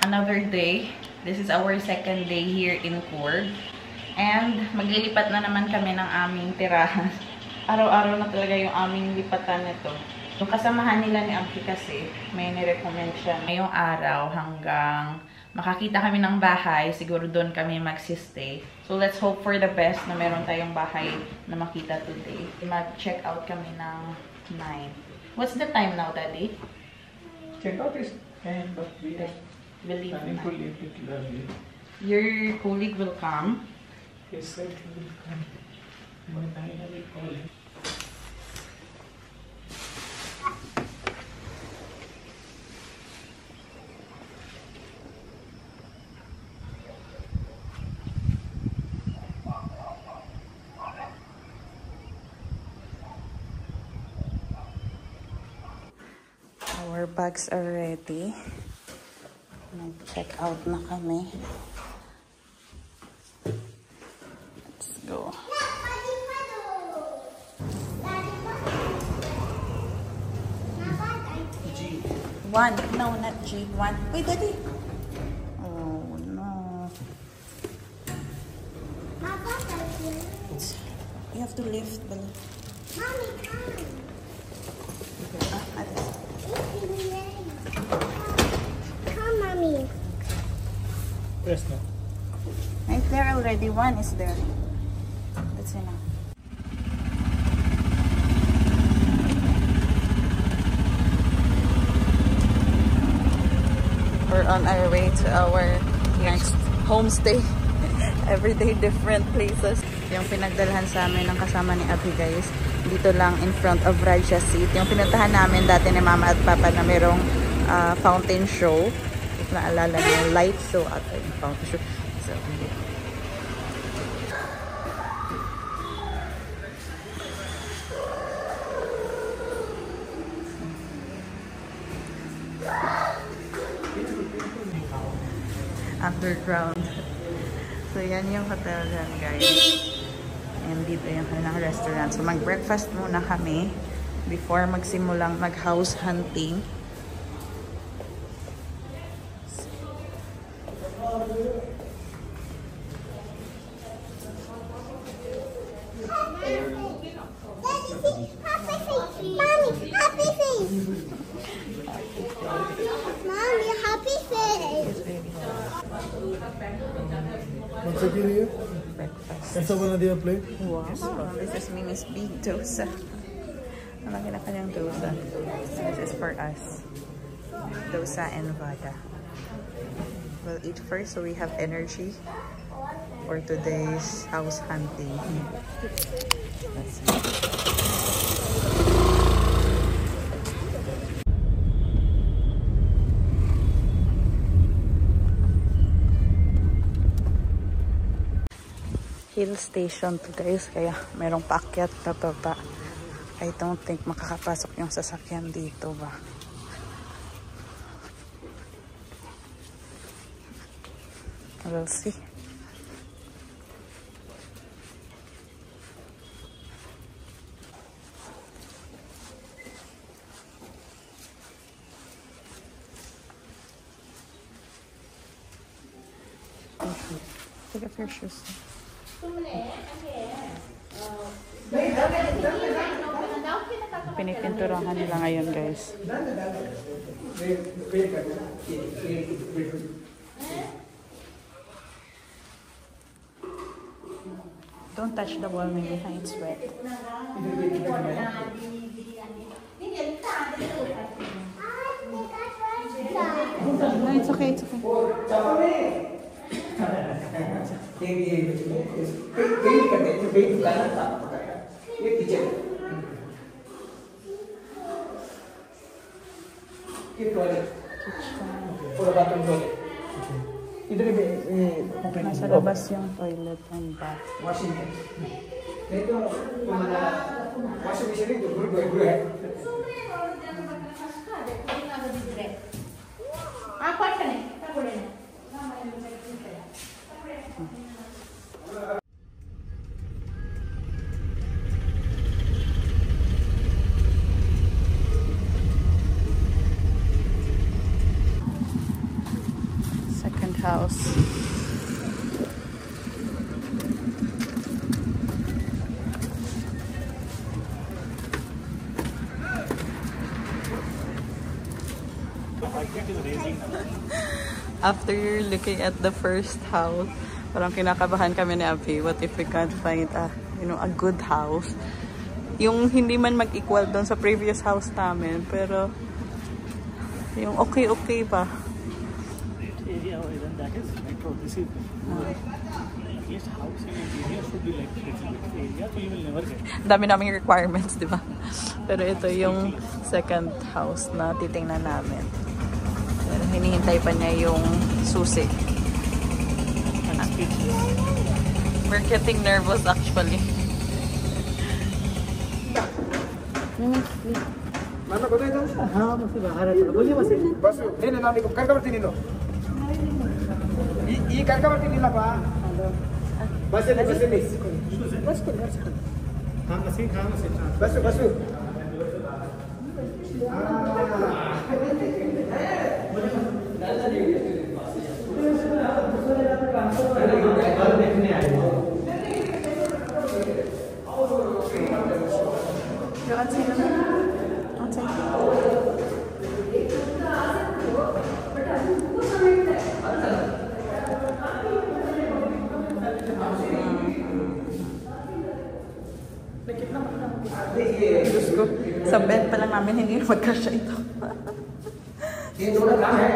another day. This is our second day here in Coorg. And maglilipat na naman kami ng aming tirahan. Araw-araw na talaga yung aming lipatan nito. Yung kasamahan nila ni Abby kasi, may nirecommend siya ngayong araw hanggang makakita kami ng bahay. Siguro doon kami magsistay. So let's hope for the best na meron tayong bahay na makita today. Mag-check out kami ng 9. What's the time now, Daddy? Check out is 10, but we are planning to leave it early. Your colleague will come. Yes, sir, he will come. But I will call him. Our bags are ready. Check out na kami. Let's go. G1. No, not G1. Wait, Daddy. Oh, no. You have to lift the... Mommy, come. Come, Mommy. Press now. Is there already? One is there. That's enough. We're on our way to our next homestay. Everyday different places. Yung pinagdalhan sa amin ng kasama ni Abby, guys. Dito lang in front of Raja Seat. Yung pinuntahan namin dati ni Mama at Papa na merong fountain show. If naalala niyo, light show at fountain show. So, underground. So, yan yung hotel dyan, guys. And dito yung kanilang restaurant. So, mag-breakfast muna kami before magsimulang mag-house hunting. What's it here? Breakfast. Can someone on the plate? Wow. This is Mimi's big dosa. Malaki na kanyang dosa. This is for us. Dosa and vada. We'll eat first so we have energy for today's house hunting. Let's see. Hill station to, guys, kaya merong paakyat na baba. I don't think makakapasok yung sasakyan dito ba. We'll see. Take off your shoes. Pinipinturahan nila ngayon, guys. Don't touch the wall, maybe it's wet. No, it's okay, it's okay. Nasa labas yung toilet and bath. Washing ito yung mga washing machine ito, guru-guru eh. house. After looking at the first house, parang kinakabahan kami ni Abby. What if we can't find a good house? Yung hindi man mag-equal doon sa previous house namin, pero yung okay pa. Area even that is metro. This is at least house in area should be like little bit area, so you will never get. Dami naming requirements, di ba? Pero ito yung second house na titingnan namin. Pero hinihintay pa niya yung susi. We're getting nervous actually. Mana kau itu? हाँ मुझसे बाहर है थोड़ा बोलिए बस बस नहीं नाम को कर करती नहीं लो ये कर करती नहीं लगा बस हाँ मसीह बस Diyos ko, sa bed pa lang namin hindi magkasya ito. ये थोड़ा कम है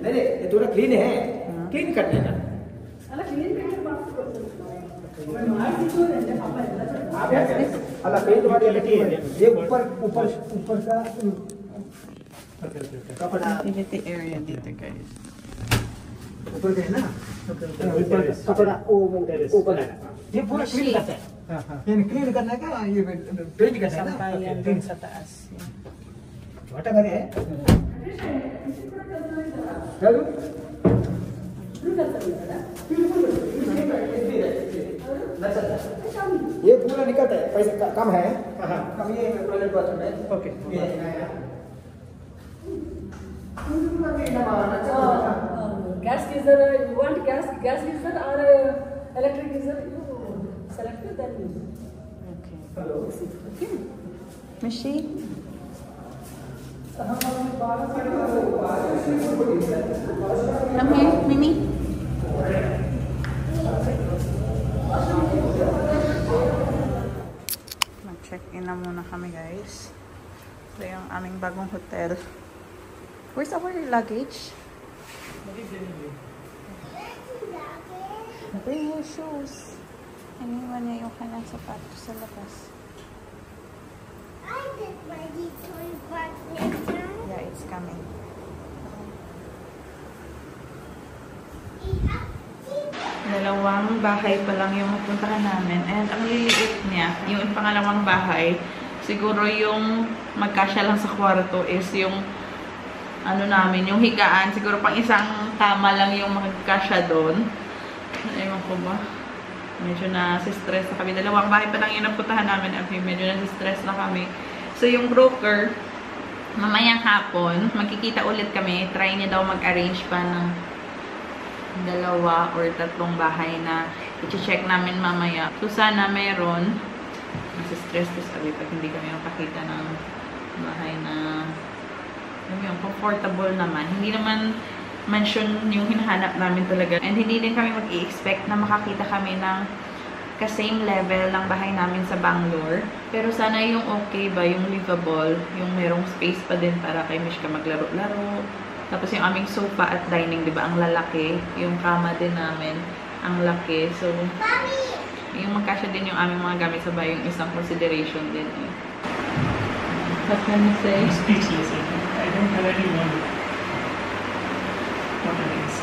नहीं ये थोड़ा क्लीन है क्लीन कर देना अल्लाह पेंट वाली ये ऊपर ऊपर ऊपर का कपड़ा Activity area dito guys. ऊपर का है ना ऊपर कपड़ा ऊपर है ये पूरा क्लीन करता है ये क्लीन करने का ये पेंट करता है Sampayan dun sa taas. छोटा घर है चलो ये पूरा निकलता है पैसा कम है कम ये टॉयलेट बाथरूम है okay gas geyser, you want gas geyser or electric geyser, you select it then use. Okay. Mishi? Come here, Mimi. Mag-check-in na muna kami guys. Ito yung aming bagong hotel. Where's our luggage? Bring your shoes. Iniwan niya yung kanyang sapatos sa labas. I did my toy back next time. Yeah, it's coming. Dalawang bahay pa lang yung mapuntahan namin. And ang liliit niya, yung pangalawang bahay, siguro yung magkasya lang sa kwarto is yung namin, yung higaan. Siguro pang isang tama lang yung magkasya doon. Ewan ko ba? Medyo na-stress na kami. Dalawang bahay pa lang yung napuntahan namin. Medyo na-stress na kami. So yung broker, mamayang hapon, magkikita ulit kami. Try niya daw mag-arrange pa ng 2 or 3 bahay na i-check namin mamaya. So sana meron. Nasa-stress ko sabi pag hindi kami makakita ng bahay na yung comfortable naman. Hindi naman mansion yung hinahanap namin talaga. And hindi din kami mag-i-expect na makakita kami ng ka-same level ng bahay namin sa Bangalore. Pero sana yung okay ba, yung livable, yung merong space pa din para kay Mishka maglaro-laro. Tapos yung aming sofa at dining, di ba, ang lalaki. Yung kama din namin, ang laki. So, yung magkasya din yung aming mga gamit sa bahay, yung isang consideration din eh. What can you say? Speechless. I don't have any word. What it is.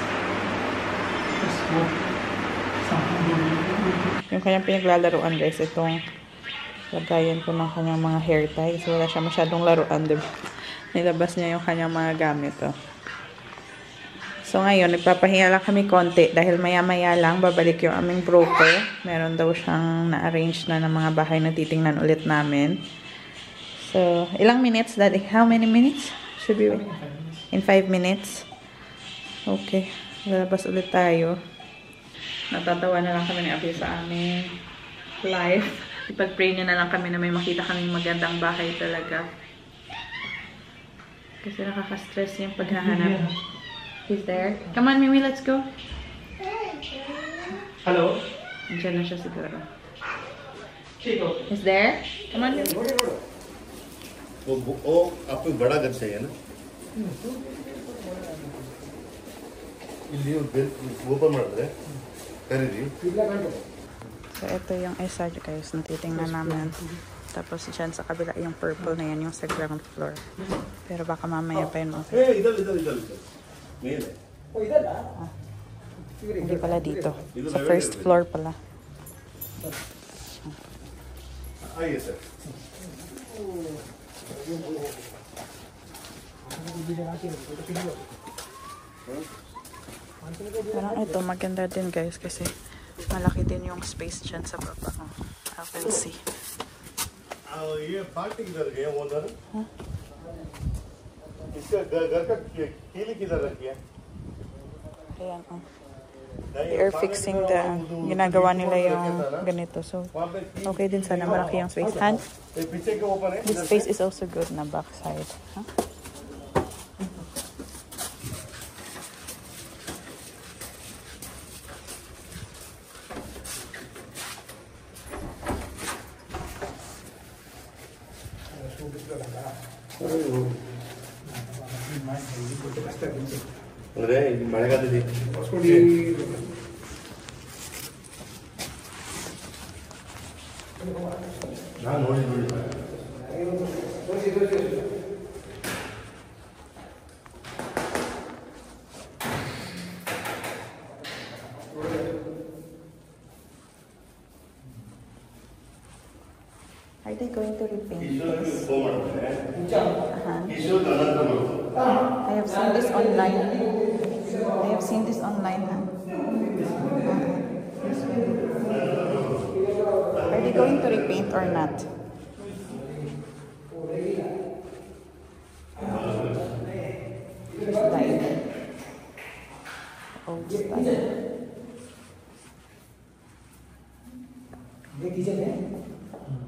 Just hope something good. Yung kanyang pinaglalaruan guys, itong lagayan ko ng kanyang mga hair ties. So, wala siya masyadong laruan, diba? Nilabas niya yung kanyang mga gamit, oh. So, ngayon, nagpapahinga lang kami konti dahil maya-maya lang babalik yung aming broker. Meron daw siyang na-arrange na ng mga bahay na titingnan ulit namin. So, ilang minutes, Daddy? How many minutes should we wait? In 5 minutes? Okay. Lalabas ulit tayo. Natatawa na lang kami ni Abby sa aming life. Ipag-pray niya na lang kami na may makita kaming magandang bahay talaga. Kasi nakaka-stress yung paghahanap. He's there. Come on, Mimi, let's go. Hello. Andiyan na siya siguro. He's there. Come on, Mimi. वो आपको बड़ा घर चाहिए ना ಇಲ್ಲಿ ಓಪನ್ ಮಾಡಿದ್ರೆ ಕರೀರಿ So, ito yung isa, guys, na titingnan namin. Tapos, dyan sa kabila, yung purple na yan, yung sa ground floor. Pero baka mamaya pa yun. ಏ ಇದಲ್ಲ ಮೇಲೆ Hindi pala dito. Sa first floor pala. आइए sir Parang ito, maganda din, guys, kasi malaki din yung space dyan sa baba. I can see. ये पार्टी किधर गए उधर इसका घर का कीली किधर रखी है Ayan, oh. They are fixing the, ginagawa nila yung ganito. So, okay din sana malaki yung space. And पीछे के ओपन है this space is also good na backside. Huh? अरे ಮಳೆಗಾಲದಲ್ಲಿ ನಾನು ನೋಡಿ Are they going to repaint this? Phone ಮಾಡ್ತಾರೆ Uh-huh. ಈಶ್ವರ ಅನಂತ ಬರುತ್ತೆ I have seen this online. I have seen this online. Huh? Are they going to repaint or not? Style. Old style.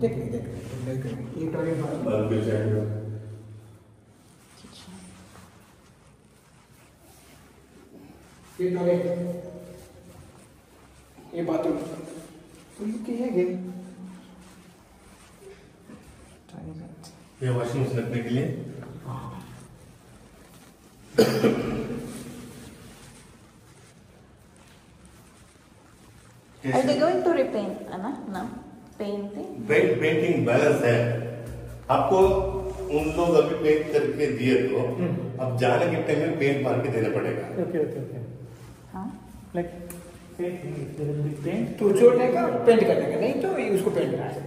देख ये toilet Kitchen. ये टॉयलेट ये बाथरूम तो ये क्या है ये Toilet. ये वॉशिंग मशीन रखने के लिए Are they going to repaint? Ano? No? Painting? Painting balance है आपको उन लोग अभी पेंट करके दिए तो अब जाने के टाइम में पेंट मार के देना पड़ेगा Okay. Huh? Like paint, there will be paint. तो छोड़ने का पेंट करने का नहीं तो ये उसको पेंट करना है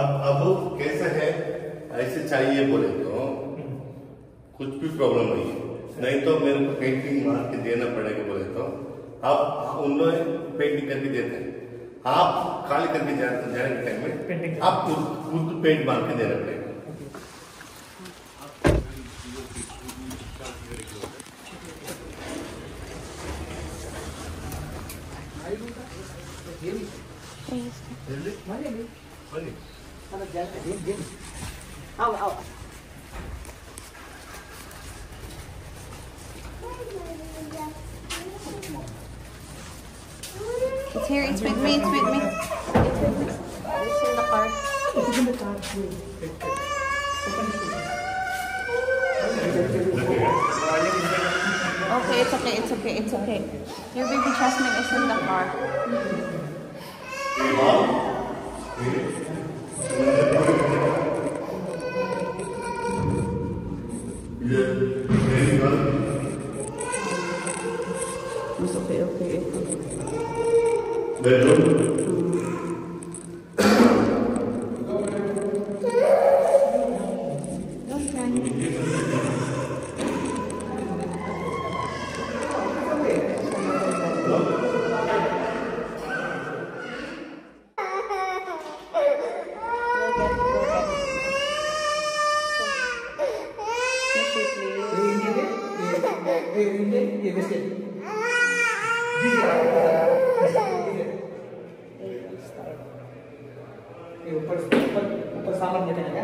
अब कैसे है ऐसे चाहिए बोले तो कुछ भी प्रॉब्लम नहीं है नहीं तो मेरे को पेंटिंग मार के देना पड़ेगा बोले तो आप उन लोग पेंटिंग करके देते हैं आप खाली करके जाने के टाइम में Painting. आप खुद पेंट मार के देना पड़ेगा बनी It's here. It's with me. It's with me. It's with me. It's in the car. Okay, it's okay. It's okay. It's okay. Your baby Jasmine is in the car. It's okay. Okay. bedroom Don't cry. You'll get it. ये बिस्किट ऊपर सामान रखने का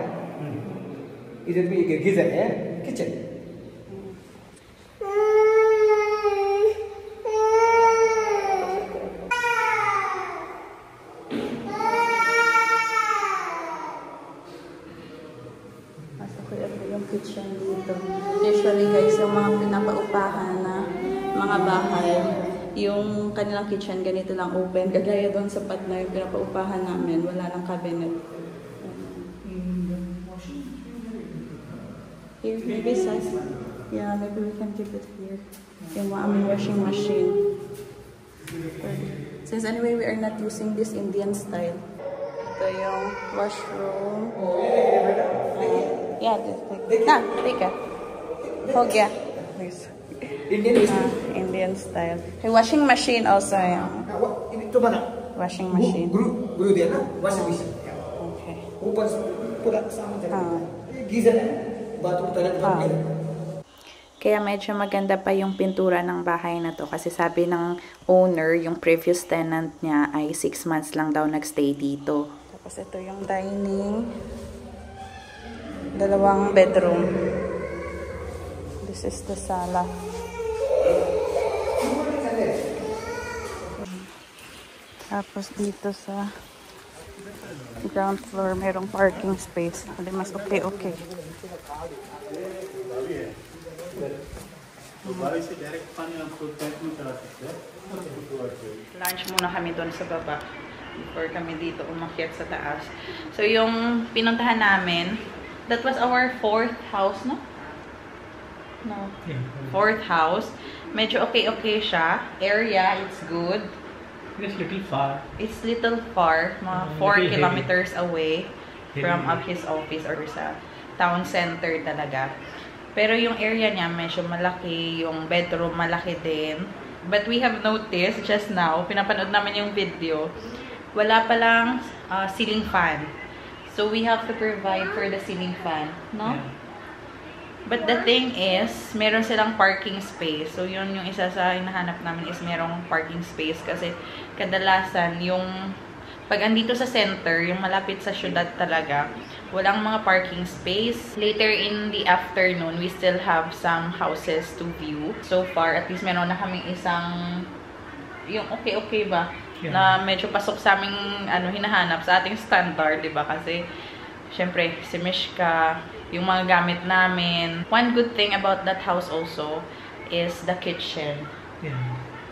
इधर भी एक गीजर है kitchen yung kitchen dito. Usually guys, yung mga pinapaupahan na mga bahay, yung kanilang kitchen ganito lang open. Kagaya doon sa partner, yung pinapaupahan namin, wala nang cabinet. Here, maybe size. Yeah, maybe we can keep it here. Yung aming washing machine. Since anyway, we are not using this Indian style. Ito yung washroom. Yeah, take it. Ho gaya. Indian style. Hey, washing machine also. Yeah. Ito ba na? Washing machine. Guru din na? Washing machine. Okay. Upar pula sama talaga. Geyser na. Bathroom talaga. Kaya medyo maganda pa yung pintura ng bahay na to kasi sabi ng owner, yung previous tenant niya ay 6 months lang daw nagstay dito. Tapos ito yung dining. 2 bedroom. This is the sala. Tapos dito sa ground floor, merong parking space. Hindi mas okay. Lunch muna kami doon sa baba before kami dito umakyat sa taas. So yung pinuntahan namin, that was our 4th house, no? No. 4th house. Medyo okay siya. Area, it's good. It's little far. It's little far. Mga 4 kilometers away from his office or sa town center talaga. Pero yung area niya, medyo malaki. Yung bedroom, malaki din. But we have noticed just now, pinapanood namin yung video, wala palang ceiling fan. So we have to provide for the ceiling fan, no? Yeah. But the thing is, meron silang parking space. So yun yung isa sa hinahanap namin is merong parking space. Kasi kadalasan yung pag andito sa center, yung malapit sa syudad talaga, walang mga parking space. Later in the afternoon, we still have some houses to view. So far, at least meron na kaming isang, yung okay ba? Yeah. Na medyo pasok sa aming hinahanap sa ating standard, di ba? Kasi, syempre, si Mishka, yung mga gamit namin. One good thing about that house also is the kitchen. Yeah.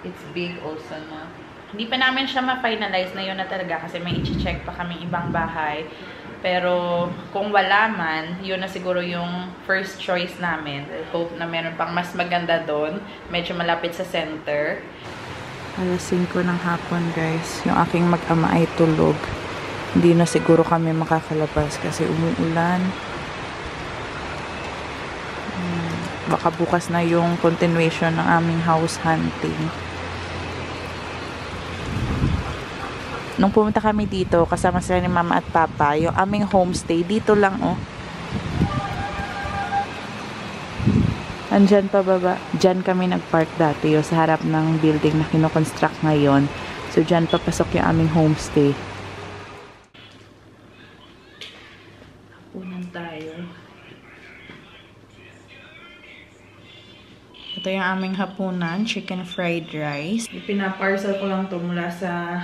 It's big also, no? Hindi pa namin siya ma-finalize na yun na talaga kasi may i-check pa kami ibang bahay. Pero kung wala man, yun na siguro yung first choice namin. I hope na meron pang mas maganda doon. Medyo malapit sa center. Alas 5 ng hapon, guys. Yung aking mag-ama ay tulog. Hindi na siguro kami makakalabas kasi umuulan. Baka bukas na yung continuation ng aming house hunting. Nung pumunta kami dito, kasama sila ni Mama at Papa, yung aming homestay, dito lang, oh. Andyan pa baba. Diyan kami nag-park dati, oh, sa harap ng building na kinoconstruct ngayon. So, diyan papasok yung aming homestay. Hapunan tayo. Ito yung aming hapunan, chicken fried rice. Pinaparcel ko lang to mula sa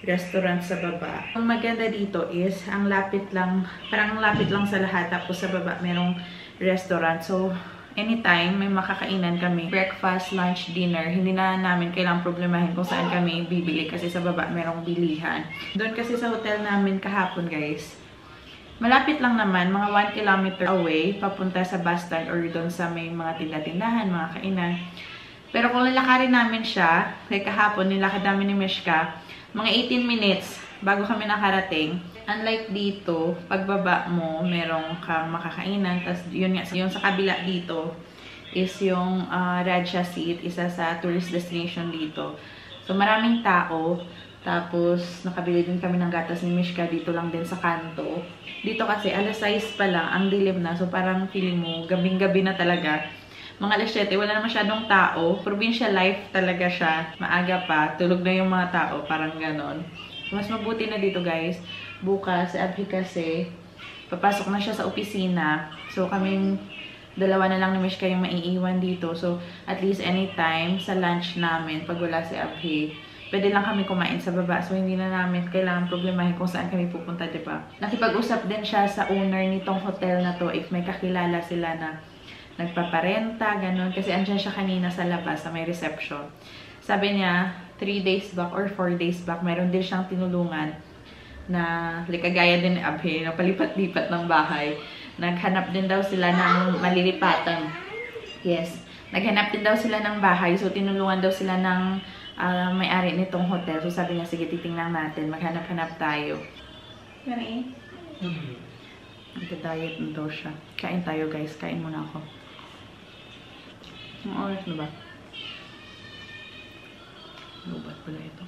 restaurant sa baba. Ang maganda dito is, ang lapit lang, parang lapit lang sa lahat. Tapos sa baba, merong restaurant. So, anytime may makakainan kami. Breakfast, lunch, dinner. Hindi na namin kailangang problemahin kung saan kami bibili kasi sa baba merong bilihan. Doon kasi sa hotel namin kahapon, guys, malapit lang naman, mga 1 kilometer away, papunta sa bus stand or doon sa may mga tinda-tindahan, mga kainan. Pero kung lalakarin namin siya, kaya kahapon, nilakad namin ni Mishka, mga 18 minutes bago kami nakarating. Unlike dito, pagbaba mo, merong kang makakainan. Tapos yun nga, yung sa kabila dito is yung Raja Seat, isa sa tourist destination dito. So maraming tao. Tapos nakabili din kami ng gatas ni Mishka dito lang din sa kanto. Dito kasi alas 6 pa lang, ang dilim na. So parang feeling mo, gabing-gabi na talaga. Mga alas 7, wala na masyadong tao. Provincial life talaga siya. Maaga pa, tulog na yung mga tao, parang ganon. Mas mabuti na dito guys. Bukas, si Abhi kasi, papasok na siya sa opisina. So, kaming dalawa na lang ni Mish kayong maiiwan dito. So, at least anytime sa lunch namin, pag wala si Abhi, pwede lang kami kumain sa baba. So, hindi na namin kailangan problemahin kung saan kami pupunta, diba? Nakipag-usap din siya sa owner nitong hotel na to if may kakilala sila na nagpaparenta, ganun. Kasi andyan siya kanina sa labas, sa may reception. Sabi niya, 3 days back or 4 days back, mayroon din siyang tinulungan na likagaya din ni Abhi, na palipat-lipat ng bahay. Naghanap din daw sila ng malilipatan. Yes. Naghanap din daw sila ng bahay. So, tinulungan daw sila ng may-ari nitong hotel. So, sabi niya, sige, titingnan natin. Maghanap-hanap tayo. Yan eh. Nagka-diet na daw siya. Kain tayo, guys. Kain muna ako. Ang oras na ba? Lubat pala ito.